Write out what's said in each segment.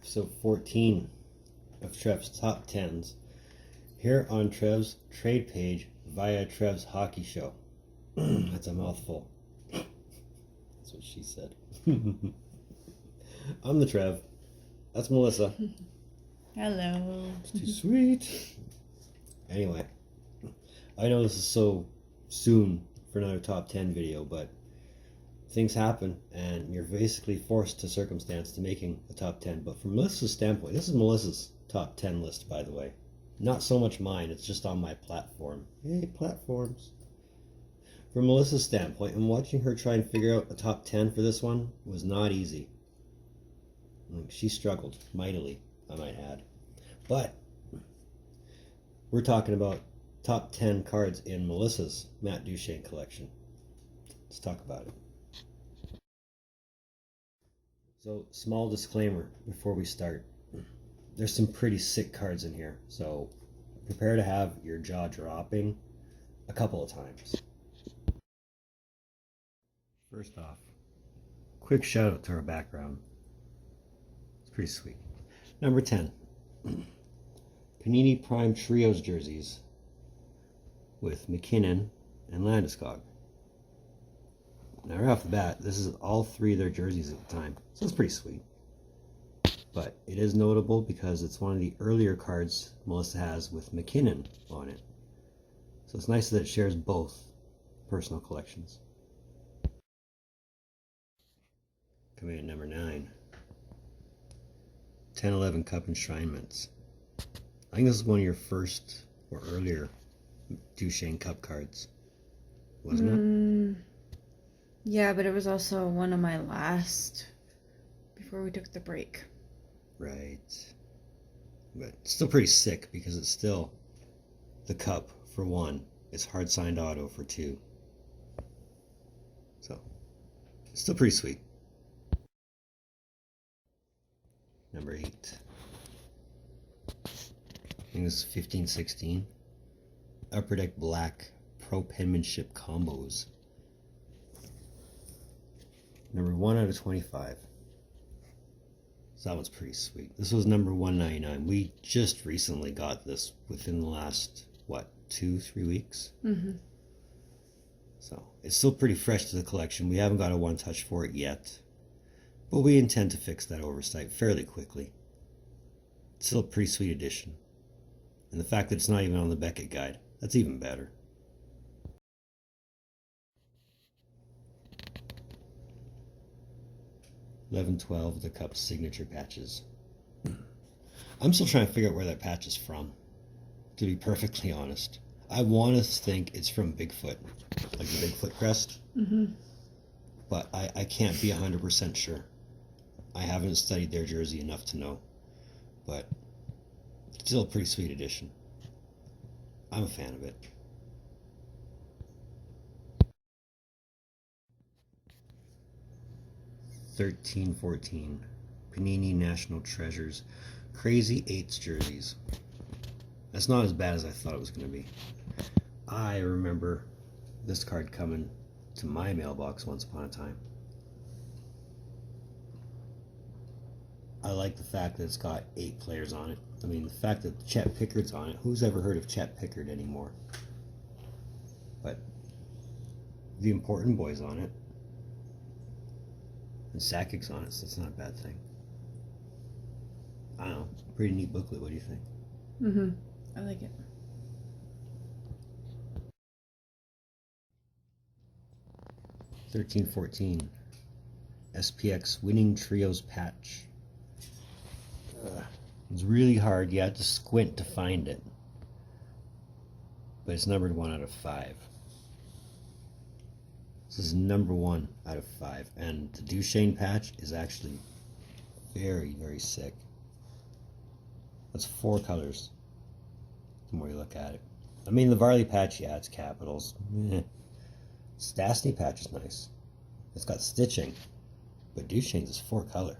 episode 14 of Trev's Top 10s here on Trev's trade page via Trev's Hockey Show. That's a mouthful. That's what she said. I'm the Trev. That's Melissa. Hello. It's too sweet. Anyway, I know this is so soon for another top 10 video, but things happen and you're basically forced to circumstance to making a top 10. But from Melissa's standpoint, this is Melissa's top 10 list, by the way. Not so much mine, it's just on my platform. Yay, platforms. From Melissa's standpoint, and watching her try and figure out a top 10 for this one was not easy. She struggled mightily, I might add. But we're talking about top 10 cards in Melissa's Matt Duchene collection. Let's talk about it. So, small disclaimer before we start. There's some pretty sick cards in here, so prepare to have your jaw dropping a couple of times. First off, quick shout out to our background. It's pretty sweet. Number 10. Panini Prime Trios jerseys with McKinnon and Landeskog. Now right off the bat, this is all three of their jerseys at the time, so it's pretty sweet. But it is notable because it's one of the earlier cards Melissa has with McKinnon on it. So it's nice that it shares both personal collections. Coming in at number 9. 10-11 Cup Enshrinements. I think this is one of your first or earlier Duchene Cup cards, wasn't it? Yeah, but it was also one of my last before we took the break. Right. But still pretty sick because it's still the cup for 1. It's hard signed auto for 2. So, it's still pretty sweet. Number 8. I think this is 15-16. Upper Deck Black Pro Penmanship Combos. Number 1 out of 25. So that one's pretty sweet. This was number 199. We just recently got this within the last, 2-3 weeks? Mm-hmm. So it's still pretty fresh to the collection. We haven't got a one-touch for it yet, but we intend to fix that oversight fairly quickly. It's still a pretty sweet addition. And the fact that it's not even on the Beckett guide, that's even better. $11-12 the Cup signature patches. I'm still trying to figure out where that patch is from, to be perfectly honest. I want to think it's from Bigfoot, like the Bigfoot crest. Mm-hmm. But I can't be 100% sure. I haven't studied their jersey enough to know. But it's still a pretty sweet addition. I'm a fan of it. $13-14 Panini National Treasures Crazy 8s jerseys. That's not as bad as I thought it was going to be. I remember this card coming to my mailbox once upon a time. I like the fact that it's got 8 players on it. I mean, the fact that Chet Pickard's on it. Who's ever heard of Chet Pickard anymore? But the important boy's on it. And Sakic's on it, so it's not a bad thing. I don't know. Pretty neat booklet. What do you think? Mm-hmm. I like it. $13-14 SPX Winning Trios patch. It's really hard. You have to squint to find it. But it's numbered 1 out of 5. This is number 1 out of 5. And the Duchene patch is actually very, very sick. That's 4 colors. The more you look at it. I mean, the Varley patch, yeah, it's capitals. Stastny patch is nice. It's got stitching. But Duchene's is 4 color.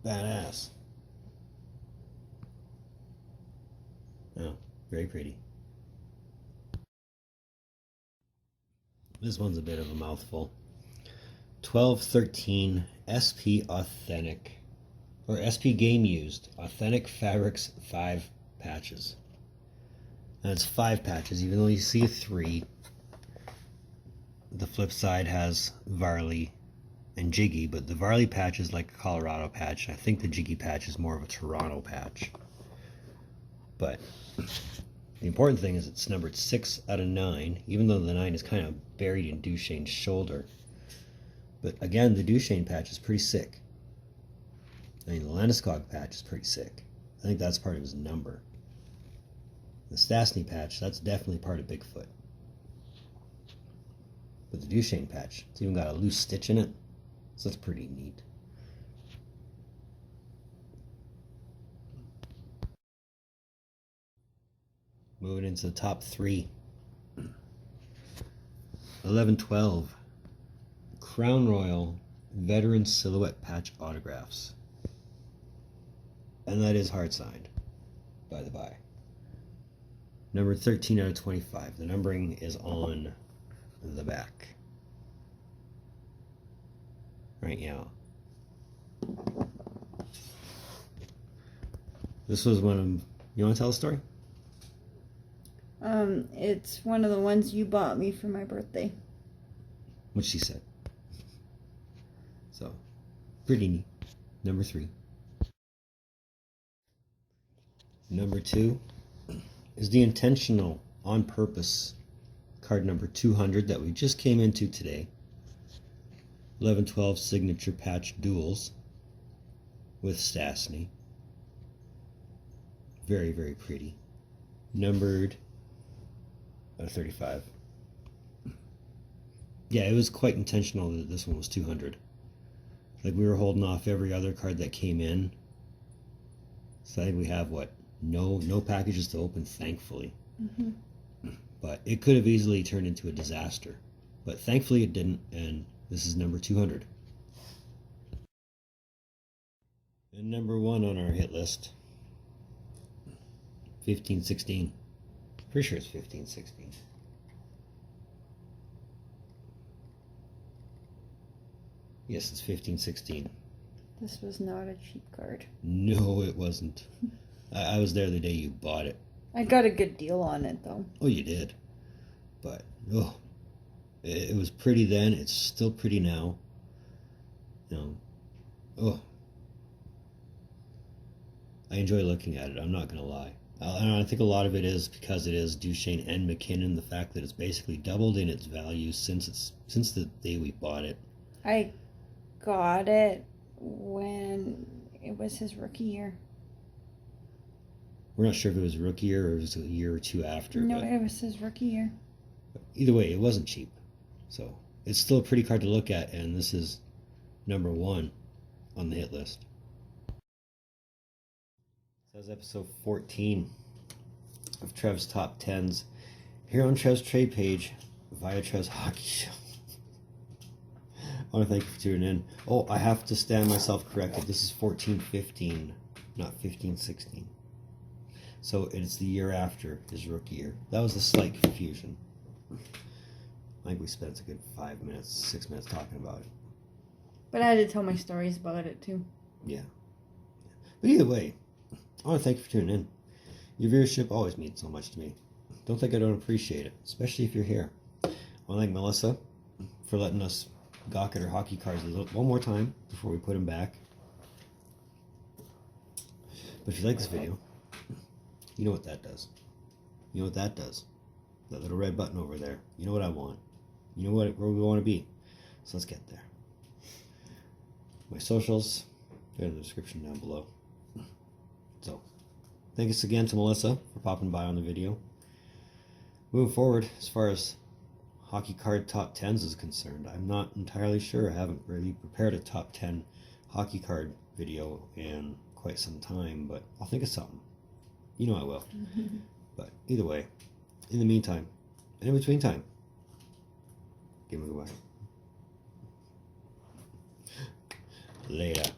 Badass. Oh, very pretty. This one's a bit of a mouthful. 12-13 SP Authentic or SP Game Used, Authentic Fabrics 5 patches. And it's 5 patches, even though you see a 3. The flip side has Varley and Jiggy, but the Varley patch is like a Colorado patch. I think the Jiggy patch is more of a Toronto patch. But the important thing is it's numbered 6 out of 9, even though the 9 is kind of buried in Duchene's shoulder. But again, the Duchene patch is pretty sick. I mean, the Landeskog patch is pretty sick. I think that's part of his number. The Stastny patch, that's definitely part of Bigfoot. But the Duchene patch, it's even got a loose stitch in it, so that's pretty neat. Moving into the top 3. 11-12. Crown Royal Veteran Silhouette Patch Autographs. And that is hard signed, by the by. Number 13 out of 25. The numbering is on the back. Right now. This was one of... You want to tell a story? It's one of the ones you bought me for my birthday. What she said. So, pretty neat. Number 3. Number 2 is the intentional, on purpose card number 200 that we just came into today. 11-12 signature patch duels with Stastny. Very, very pretty. Numbered 35. Yeah, it was quite intentional that this one was 200. Like, we were holding off every other card that came in. So I think we have, what, no packages to open, thankfully. Mm-hmm. But it could have easily turned into a disaster. But thankfully it didn't, and this is number 200. And number 1 on our hit list, 15-16. Pretty sure it's 15-16. Yes, it's 15-16. This was not a cheap card. No, it wasn't. I was there the day you bought it. I got a good deal on it, though. Oh, you did. But, oh, it was pretty then. It's still pretty now. No. Oh. I enjoy looking at it. I'm not going to lie. And I think a lot of it is because it is Duchene and McKinnon. The fact that it's basically doubled in its value since the day we bought it. I got it when it was his rookie year. We're not sure if it was rookie year or it was a year or two after. No, it was his rookie year. Either way, it wasn't cheap. So it's still a pretty card to look at, and this is number 1 on the hit list. So that's episode 14 of Trev's Top 10s here on Trev's trade page via Trev's Hockey Show. I want to thank you for tuning in. Oh, I have to stand myself corrected. This is 14-15, not 15-16. So it's the year after his rookie year. That was a slight confusion. I think we spent a good 6 minutes talking about it. But I had to tell my stories about it, too. Yeah. But either way, I want to thank you for tuning in. Your viewership always means so much to me. Don't think I don't appreciate it, especially if you're here. I want to thank Melissa for letting us gawk at her hockey cards one more time before we put them back. But if you like this video, you know what that does. You know what that does. That little red button over there. You know what I want. You know where we want to be. So let's get there. My socials, they're in the description down below. So, thanks again to Melissa for popping by on the video. Moving forward, as far as hockey card top 10s is concerned, I'm not entirely sure. I haven't really prepared a top 10 hockey card video in quite some time, but I'll think of something. You know I will. But either way, in the meantime, and in between time, give me a goodbye. Later.